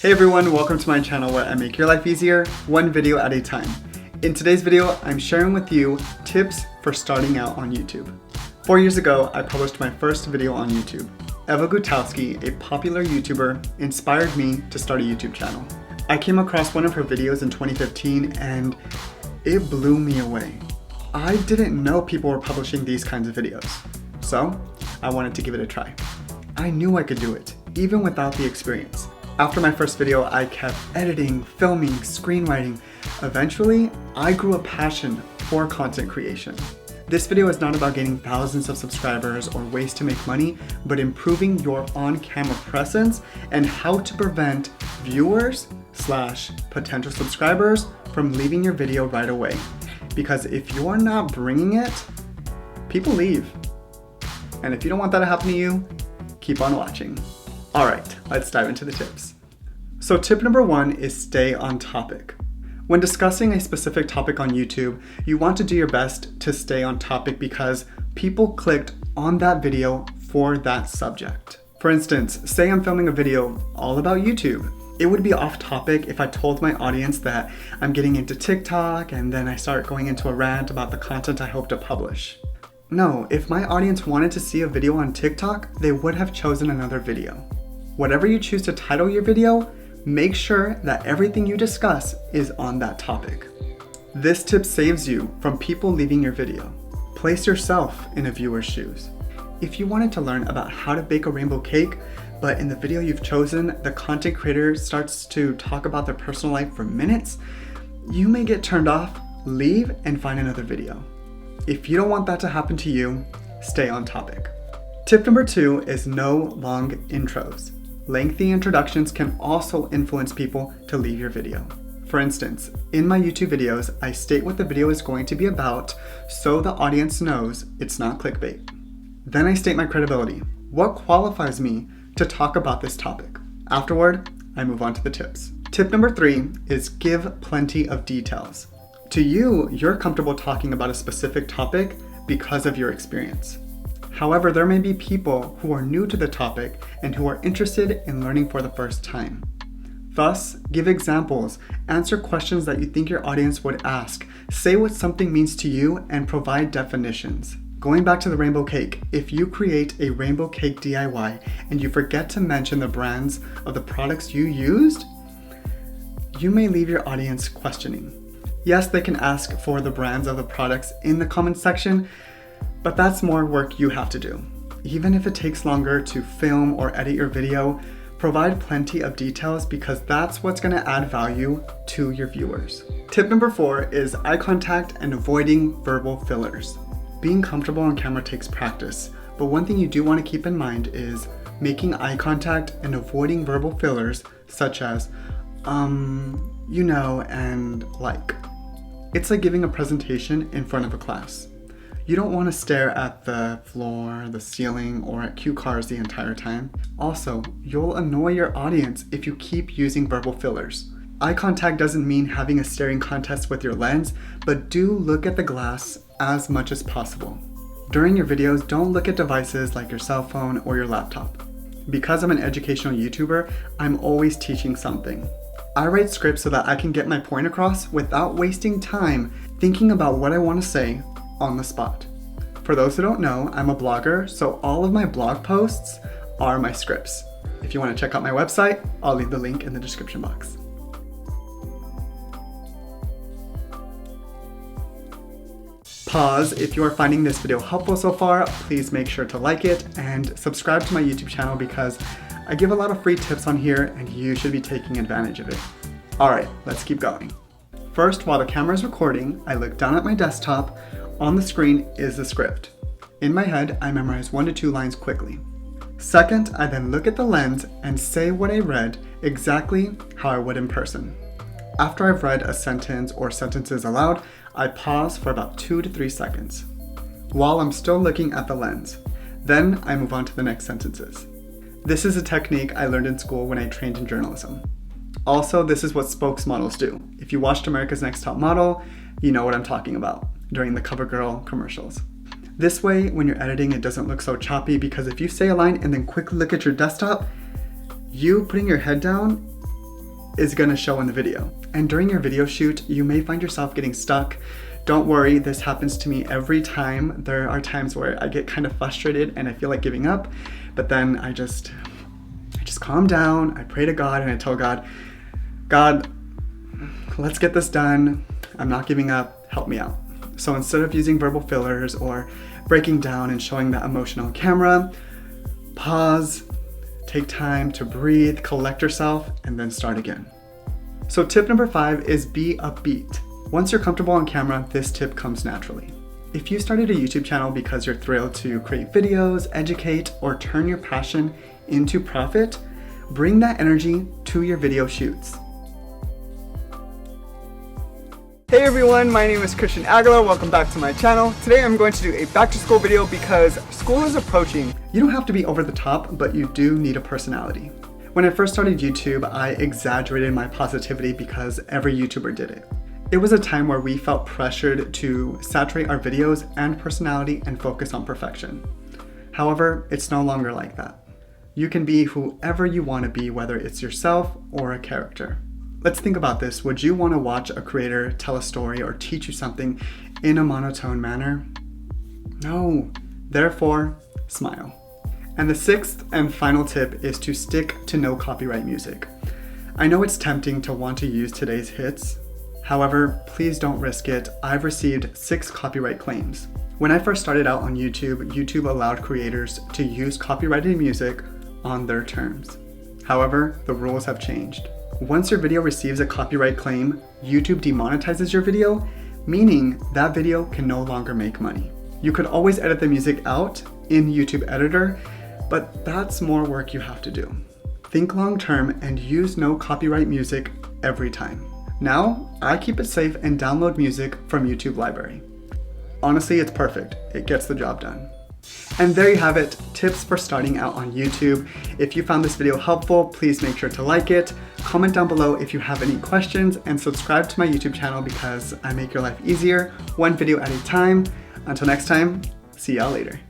Hey everyone, welcome to my channel where I make your life easier, one video at a time. In today's video, I'm sharing with you tips for starting out on YouTube. 4 years ago, I published my first video on YouTube. Eva Gutowski, a popular YouTuber, inspired me to start a YouTube channel. I came across one of her videos in 2015 and it blew me away. I didn't know people were publishing these kinds of videos, so I wanted to give it a try. I knew I could do it, even without the experience. After my first video, I kept editing, filming, screenwriting. Eventually, I grew a passion for content creation. This video is not about gaining thousands of subscribers or ways to make money, but improving your on-camera presence and how to prevent viewers/potential subscribers from leaving your video right away. Because if you're not bringing it, people leave. And if you don't want that to happen to you, keep on watching. All right, let's dive into the tips. So tip number 1 is stay on topic. When discussing a specific topic on YouTube, you want to do your best to stay on topic because people clicked on that video for that subject. For instance, say I'm filming a video all about YouTube. It would be off topic if I told my audience that I'm getting into TikTok and then I start going into a rant about the content I hope to publish. No, if my audience wanted to see a video on TikTok, they would have chosen another video. Whatever you choose to title your video, make sure that everything you discuss is on that topic. This tip saves you from people leaving your video. Place yourself in a viewer's shoes. If you wanted to learn about how to bake a rainbow cake, but in the video you've chosen, the content creator starts to talk about their personal life for minutes, you may get turned off, leave, and find another video. If you don't want that to happen to you, stay on topic. Tip number 2 is no long intros. Lengthy introductions can also influence people to leave your video. For instance, in my YouTube videos, I state what the video is going to be about so the audience knows it's not clickbait. Then I state my credibility. What qualifies me to talk about this topic? Afterward, I move on to the tips. Tip number 3 is give plenty of details. To you, you're comfortable talking about a specific topic because of your experience. However, there may be people who are new to the topic and who are interested in learning for the first time. Thus, give examples, answer questions that you think your audience would ask, say what something means to you, and provide definitions. Going back to the rainbow cake, if you create a rainbow cake DIY and you forget to mention the brands of the products you used, you may leave your audience questioning. Yes, they can ask for the brands of the products in the comment section, but that's more work you have to do. Even if it takes longer to film or edit your video, provide plenty of details because that's what's going to add value to your viewers. Tip number 4 is eye contact and avoiding verbal fillers. Being comfortable on camera takes practice, but one thing you do want to keep in mind is making eye contact and avoiding verbal fillers such as, you know, and like. It's like giving a presentation in front of a class. You don't want to stare at the floor, the ceiling, or at cue cards the entire time. Also, you'll annoy your audience if you keep using verbal fillers. Eye contact doesn't mean having a staring contest with your lens, but do look at the glass as much as possible. During your videos, don't look at devices like your cell phone or your laptop. Because I'm an educational YouTuber, I'm always teaching something. I write scripts so that I can get my point across without wasting time thinking about what I want to say on the spot. For those who don't know, I'm a blogger, so all of my blog posts are my scripts. If you want to check out my website, I'll leave the link in the description box. Pause. If you are finding this video helpful so far, please make sure to like it and subscribe to my YouTube channel because I give a lot of free tips on here and you should be taking advantage of it. All right, let's keep going. First, while the camera is recording, I look down at my desktop. On the screen is the script. In my head, I memorize 1 to 2 lines quickly. Second, I then look at the lens and say what I read exactly how I would in person. After I've read a sentence or sentences aloud, I pause for about 2 to 3 seconds while I'm still looking at the lens. Then I move on to the next sentences. This is a technique I learned in school when I trained in journalism. Also, this is what spokesmodels do. If you watched America's Next Top Model, you know what I'm talking about during the CoverGirl commercials. This way, when you're editing, it doesn't look so choppy because if you say a line and then quickly look at your desktop, you putting your head down is gonna show in the video. And during your video shoot, you may find yourself getting stuck. Don't worry, this happens to me every time. There are times where I get kind of frustrated and I feel like giving up, but then I just calm down, I pray to God and I tell God, let's get this done. I'm not giving up, help me out. So instead of using verbal fillers or breaking down and showing that emotion on camera, pause, take time to breathe, collect yourself, and then start again. So tip number 5 is be upbeat. Once you're comfortable on camera, this tip comes naturally. If you started a YouTube channel because you're thrilled to create videos, educate, or turn your passion into profit, bring that energy to your video shoots. Hey everyone, my name is Christian Aguilar. Welcome back to my channel. Today I'm going to do a back to school video because school is approaching. You don't have to be over the top, but you do need a personality. When I first started YouTube, I exaggerated my positivity because every YouTuber did it. It was a time where we felt pressured to saturate our videos and personality and focus on perfection. However, it's no longer like that. You can be whoever you want to be, whether it's yourself or a character. Let's think about this. Would you want to watch a creator tell a story or teach you something in a monotone manner? No. Therefore, smile. And the 6th and final tip is to stick to no copyright music. I know it's tempting to want to use today's hits. However, please don't risk it. I've received 6 copyright claims. When I first started out on YouTube, YouTube allowed creators to use copyrighted music on their terms. However, the rules have changed. Once your video receives a copyright claim, YouTube demonetizes your video, meaning that video can no longer make money. You could always edit the music out in YouTube Editor, but that's more work you have to do. Think long term and use no copyright music every time. Now, I keep it safe and download music from YouTube Library. Honestly, it's perfect. It gets the job done. And there you have it, tips for starting out on YouTube. If you found this video helpful, please make sure to like it, comment down below if you have any questions, and subscribe to my YouTube channel because I make your life easier, one video at a time. Until next time, see y'all later.